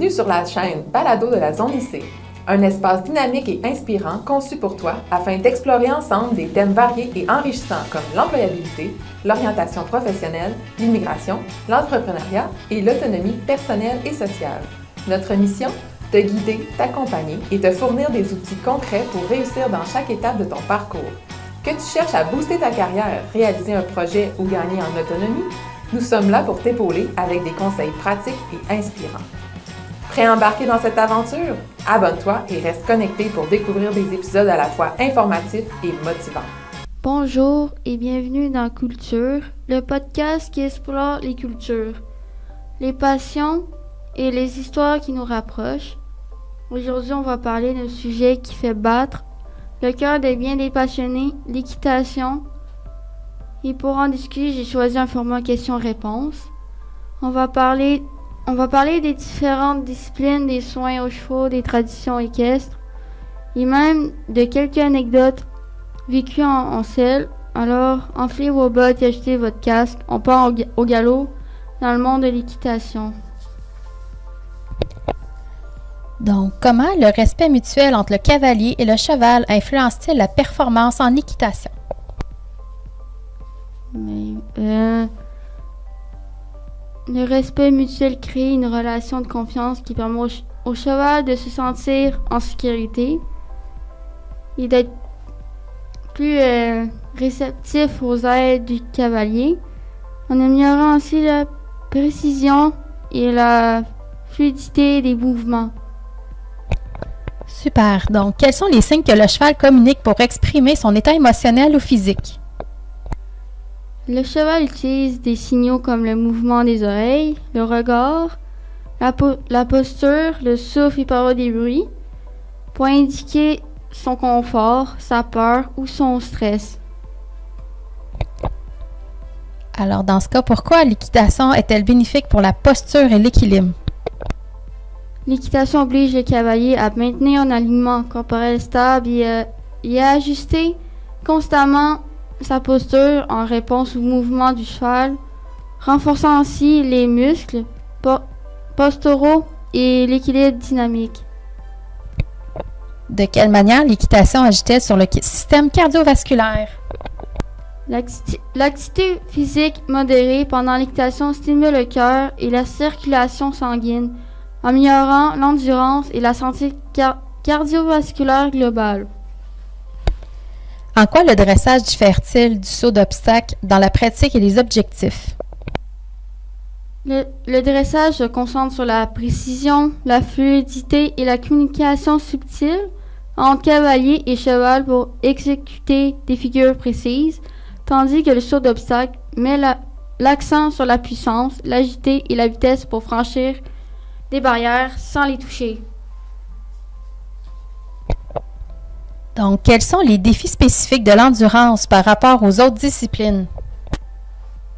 Bienvenue sur la chaîne Balado de la Zone lycée, un espace dynamique et inspirant conçu pour toi afin d'explorer ensemble des thèmes variés et enrichissants comme l'employabilité, l'orientation professionnelle, l'immigration, l'entrepreneuriat et l'autonomie personnelle et sociale. Notre mission? Te guider, t'accompagner et te fournir des outils concrets pour réussir dans chaque étape de ton parcours. Que tu cherches à booster ta carrière, réaliser un projet ou gagner en autonomie, nous sommes là pour t'épauler avec des conseils pratiques et inspirants. Prêt à embarquer dans cette aventure? Abonne-toi et reste connecté pour découvrir des épisodes à la fois informatifs et motivants. Bonjour et bienvenue dans Culture, le podcast qui explore les cultures, les passions et les histoires qui nous rapprochent. Aujourd'hui, on va parler d'un sujet qui fait battre le cœur de bien des passionnés, l'équitation. Et pour en discuter, j'ai choisi un format questions-réponses. On va parler des différentes disciplines, des soins aux chevaux, des traditions équestres, et même de quelques anecdotes vécues en selle. Alors, enfilez vos bottes et achetez votre casque. On part au galop dans le monde de l'équitation. Donc, comment le respect mutuel entre le cavalier et le cheval influence-t-il la performance en équitation? Le respect mutuel crée une relation de confiance qui permet au cheval de se sentir en sécurité et d'être plus réceptif aux aides du cavalier, en améliorant aussi la précision et la fluidité des mouvements. Super. Donc, quels sont les signes que le cheval communique pour exprimer son état émotionnel ou physique? Le cheval utilise des signaux comme le mouvement des oreilles, le regard, la posture, le souffle et parfois des bruits pour indiquer son confort, sa peur ou son stress. Alors, dans ce cas, pourquoi l'équitation est-elle bénéfique pour la posture et l'équilibre? L'équitation oblige le cavalier à maintenir un alignement corporel stable et à ajuster constamment sa posture en réponse au mouvement du cheval, renforçant ainsi les muscles posturaux et l'équilibre dynamique. De quelle manière l'équitation agit-elle sur le système cardiovasculaire? L'activité physique modérée pendant l'équitation stimule le cœur et la circulation sanguine, améliorant l'endurance et la santé cardiovasculaire globale. En quoi le dressage diffère-t-il du saut d'obstacle dans la pratique et les objectifs? Le dressage se concentre sur la précision, la fluidité et la communication subtile entre cavalier et cheval pour exécuter des figures précises, tandis que le saut d'obstacle met l'accent sur la puissance, l'agilité et la vitesse pour franchir des barrières sans les toucher. Donc, quels sont les défis spécifiques de l'endurance par rapport aux autres disciplines?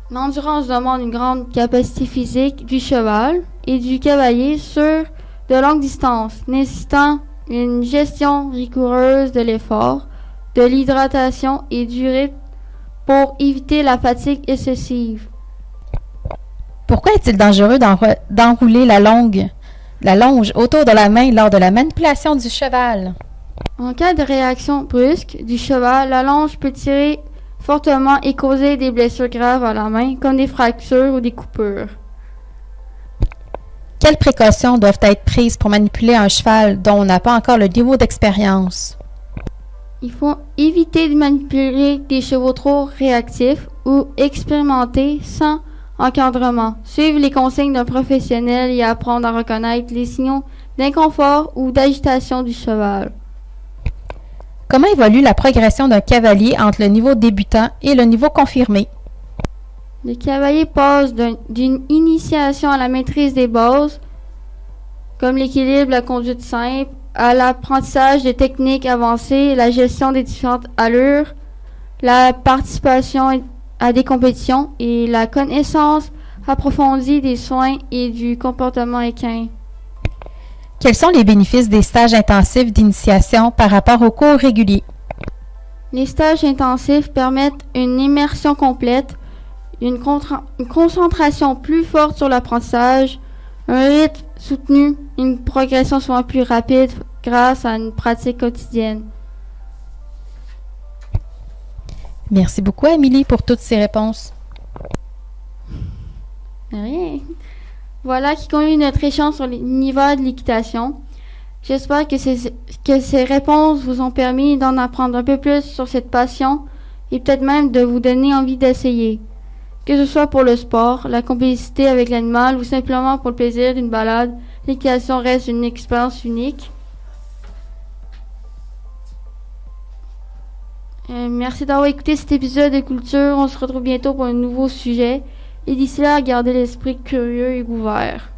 L'endurance demande une grande capacité physique du cheval et du cavalier sur de longues distances, nécessitant une gestion rigoureuse de l'effort, de l'hydratation et du rythme pour éviter la fatigue excessive. Pourquoi est-il dangereux d'enrouler la longe autour de la main lors de la manipulation du cheval? En cas de réaction brusque du cheval, la longe peut tirer fortement et causer des blessures graves à la main, comme des fractures ou des coupures. Quelles précautions doivent être prises pour manipuler un cheval dont on n'a pas encore le niveau d'expérience? Il faut éviter de manipuler des chevaux trop réactifs ou expérimentés sans encadrement. Suivre les consignes d'un professionnel et apprendre à reconnaître les signaux d'inconfort ou d'agitation du cheval. Comment évolue la progression d'un cavalier entre le niveau débutant et le niveau confirmé? Le cavalier passe d'une initiation à la maîtrise des bases, comme l'équilibre, la conduite simple, à l'apprentissage des techniques avancées, la gestion des différentes allures, la participation à des compétitions et la connaissance approfondie des soins et du comportement équin. Quels sont les bénéfices des stages intensifs d'initiation par rapport aux cours réguliers? Les stages intensifs permettent une immersion complète, une concentration plus forte sur l'apprentissage, Un rythme soutenu, une progression souvent plus rapide grâce à une pratique quotidienne. Merci beaucoup, Amélie, pour toutes ces réponses. Rien. Voilà qui conclut notre échange sur l'univers de l'équitation. J'espère que ces réponses vous ont permis d'en apprendre un peu plus sur cette passion et peut-être même de vous donner envie d'essayer. Que ce soit pour le sport, la complicité avec l'animal ou simplement pour le plaisir d'une balade, l'équitation reste une expérience unique. Merci d'avoir écouté cet épisode de Culture. On se retrouve bientôt pour un nouveau sujet. Et d'ici là, gardez l'esprit curieux et ouvert.